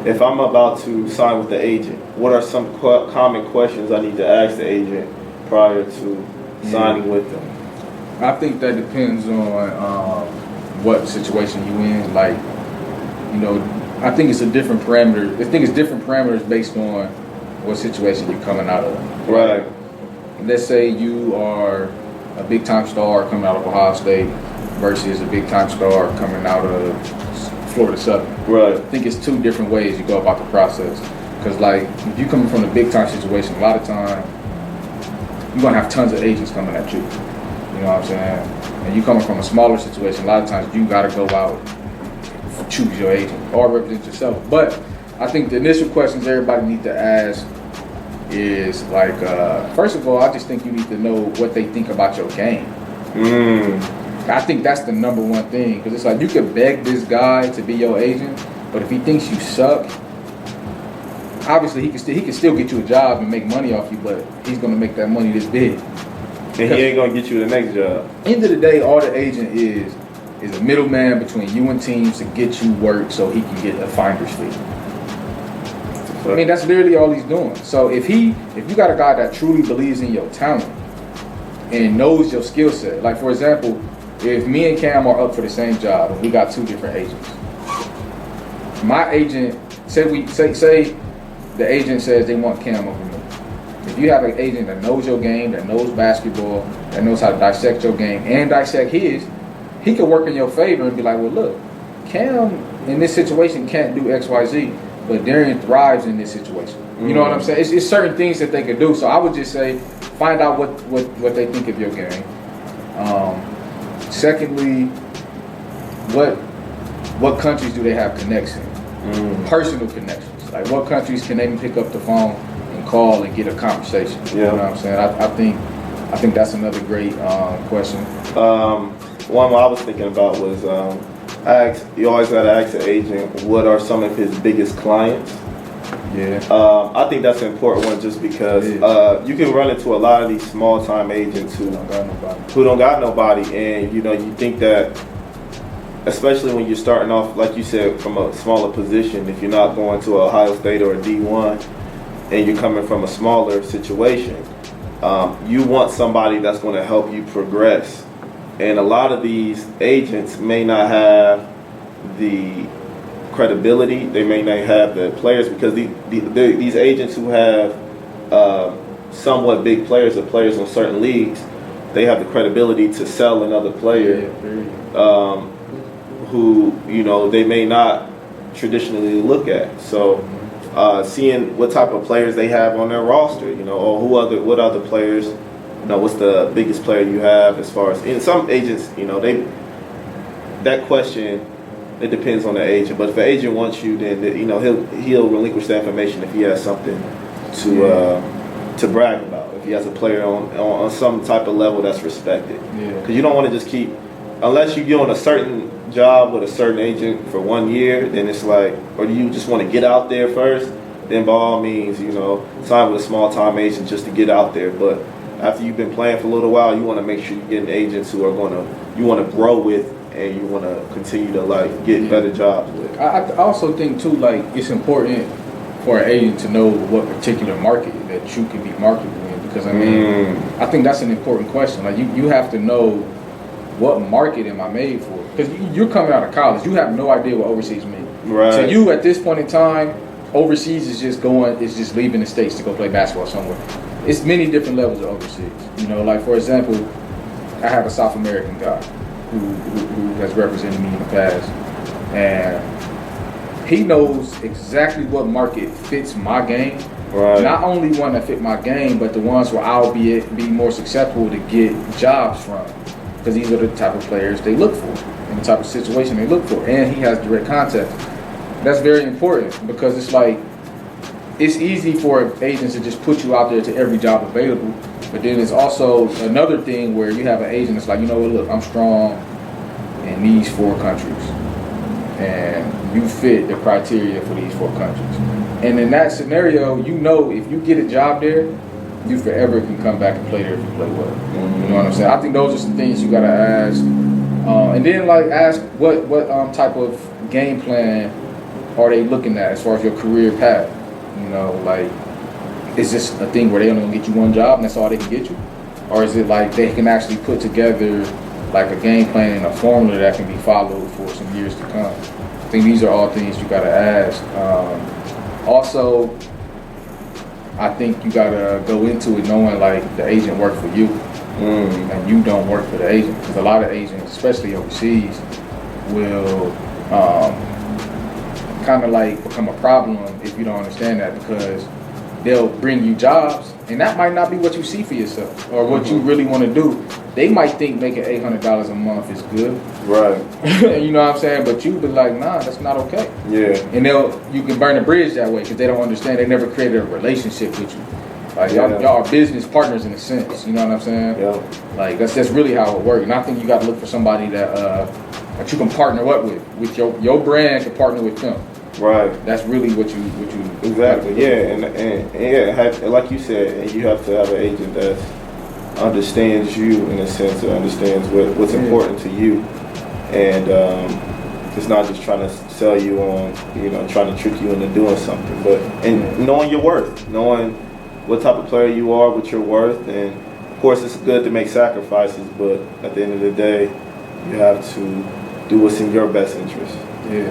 if I'm about to sign with the agent, what are some common questions I need to ask the agent prior to signing with them? I think that depends on what situation you in. Like, you know, I think it's a different parameter. I think it's different parameters based on what situation you're coming out of. Right. Let's say you are a big time star coming out of Ohio State versus a big time star coming out of Florida Southern. Right. I think it's two different ways you go about the process. Because like, if you coming from a big time situation, a lot of time you're gonna have tons of agents coming at you. You know what I'm saying? And you coming from a smaller situation, a lot of times you gotta go out, choose your agent or represent yourself. But I think the initial questions everybody need to ask is like, first of all, I just think you need to know what they think about your game. I think that's the number one thing, because it's like you can beg this guy to be your agent, but if he thinks you suck, obviously he can still get you a job and make money off you, but he's gonna make that money this big. And he ain't gonna get you the next job. End of the day, all the agent is a middleman between you and teams to get you work so he can get a finder's fee. I mean, that's literally all he's doing. So if you got a guy that truly believes in your talent and knows your skill set, like for example, if me and Cam are up for the same job and we got two different agents, my agent say the agent says they want Cam over me. If you have an agent that knows your game, that knows basketball, that knows how to dissect your game and dissect his, he could work in your favor and be like, well, look, Cam in this situation can't do X, Y, Z, but Darian thrives in this situation. You know what I'm saying? It's certain things that they could do. So I would just say, find out what they think of your game. Secondly, what countries do they have connections? Personal connections. Like what countries can they pick up the phone and call and get a conversation? You know what I'm saying? I think that's another great question. One I was thinking about was you always gotta ask the agent what are some of his biggest clients. Yeah. I think that's an important one just because you can run into a lot of these small time agents who don't got nobody, and you know you think that, especially when you're starting off, like you said, from a smaller position, if you're not going to Ohio State or a D1 and you're coming from a smaller situation, you want somebody that's going to help you progress. And a lot of these agents may not have the credibility, they may not have the players, because these agents who have somewhat big players or players in certain leagues, they have the credibility to sell another player who, you know, they may not traditionally look at. So seeing what type of players they have on their roster, you know, or what other players, you know, what's the biggest player you have as far as, in some agents, you know, that question, it depends on the agent. But if the agent wants you, then you know he'll relinquish that information if he has something to brag about. If he has a player on some type of level that's respected, because you don't want to just keep, unless you're on a certain job with a certain agent for 1 year, then it's like, or do you just want to get out there first? Then by all means, you know, sign with a small time agent just to get out there. But after you've been playing for a little while, you want to make sure you're getting agents who are you want to grow with, and you want to continue to like get better jobs with. I also think too, like it's important for an agent to know what particular market that you can be marketable in, because I mean, I think that's an important question. Like you have to know what market am I made for, because you're coming out of college, you have no idea what overseas means. Right. So you at this point in time, overseas is just leaving the States to go play basketball somewhere. It's many different levels of overseas. You know, like for example, I have a South American guy who has represented me in the past, and he knows exactly what market fits my game. Right. Not only one that fit my game, but the ones where I'll be more successful to get jobs from, because these are the type of players they look for and the type of situation they look for, and he has direct contact. That's very important, because it's like, it's easy for agents to just put you out there to every job available, but then it's also another thing where you have an agent that's like, you know what, look, I'm strong in these 4 countries, and you fit the criteria for these 4 countries. And in that scenario, you know, if you get a job there, you forever can come back and play there if you play well. You know what I'm saying? I think those are some things you gotta ask, and then like ask what type of game plan are they looking at as far as your career path? You know, like, is this a thing where they only gonna get you one job and that's all they can get you? Or is it like they can actually put together like a game plan and a formula that can be followed for some years to come? I think these are all things you gotta ask. Also, I think you gotta go into it knowing like the agent worked for you and you don't work for the agent, because a lot of agents, especially overseas, will kind of like become a problem if you don't understand that, because they'll bring you jobs and that might not be what you see for yourself or what you really want to do. They might think making $800 a month is good, Right. you know what I'm saying? But you be like, nah, that's not okay. Yeah. And you can burn a bridge that way because they don't understand. They never created a relationship with you. Like y'all are business partners in a sense. You know what I'm saying? Yeah. Like that's really how it works. And I think you got to look for somebody that you can partner up with your brand can partner with them. Right. That's really what you exactly. Yeah, and yeah, like you said, and you have to have an agent that understands you in a sense, or understands what's important to you, and it's not just trying to sell you on, trying to trick you into doing something, but knowing your worth, knowing what type of player you are, what you're worth, and of course it's good to make sacrifices, but at the end of the day, you have to do what's in your best interest. Yeah.